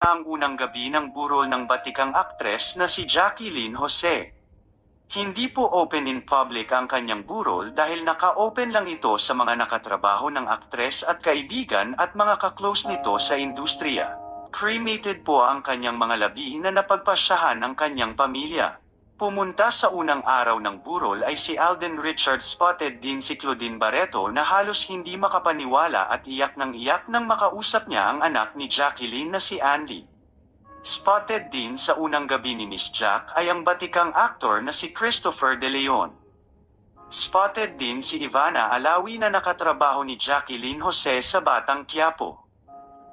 ang unang gabi ng burol ng batikang aktres na si Jacqueline Jose. Hindi po open in public ang kanyang burol dahil naka-open lang ito sa mga nakatrabaho ng aktres at kaibigan at mga kaklose nito sa industriya. Cremated po ang kanyang mga labi na napagpasyahan ng kanyang pamilya. Pumunta sa unang araw ng burol ay si Alden Richards, spotted din si Claudine Barreto na halos hindi makapaniwala at iyak nang makausap niya ang anak ni Jacqueline na si Andy. Spotted din sa unang gabi ni Miss Jack ay ang batikang aktor na si Christopher De Leon. Spotted din si Ivana Alawi na nakatrabaho ni Jacqueline Jose sa Batang Quiapo.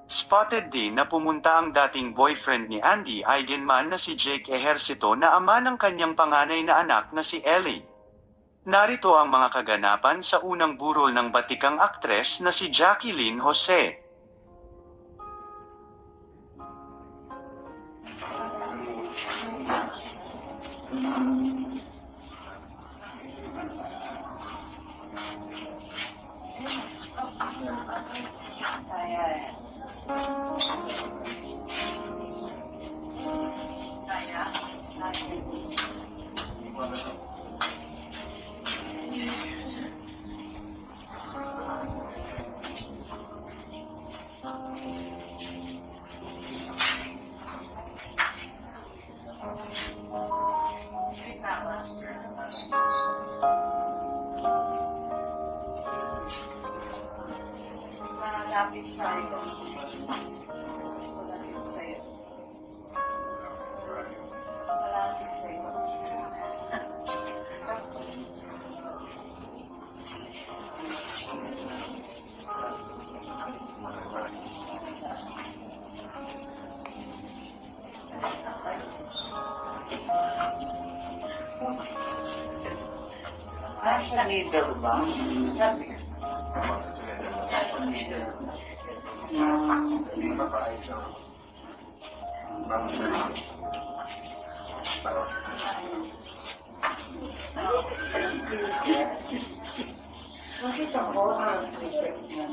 Spotted din na pumunta ang dating boyfriend ni Andy Eigenman na si Jake Ejercito na ama ng kanyang panganay na anak na si Ellie. Narito ang mga kaganapan sa unang burol ng batikang aktres na si Jacqueline Jose. Malapit sa'yo. Malapit sa'yo. Malapit sa'yo. Nasa leader ba? Nasa leader. Hindi mapaayos na vamos na para Bakit ako ang prefect niya?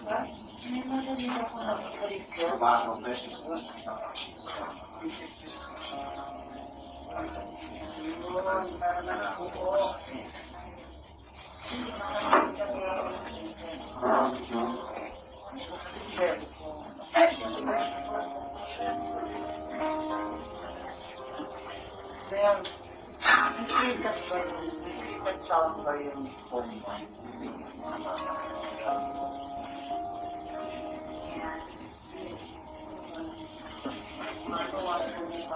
Ba? May madali ako nakakalikyo. bago fresh. Yun, para nakakuko. Kaya, nakikita ba yun? Nakikita sound ba yung phone mo? Matuwa sa mga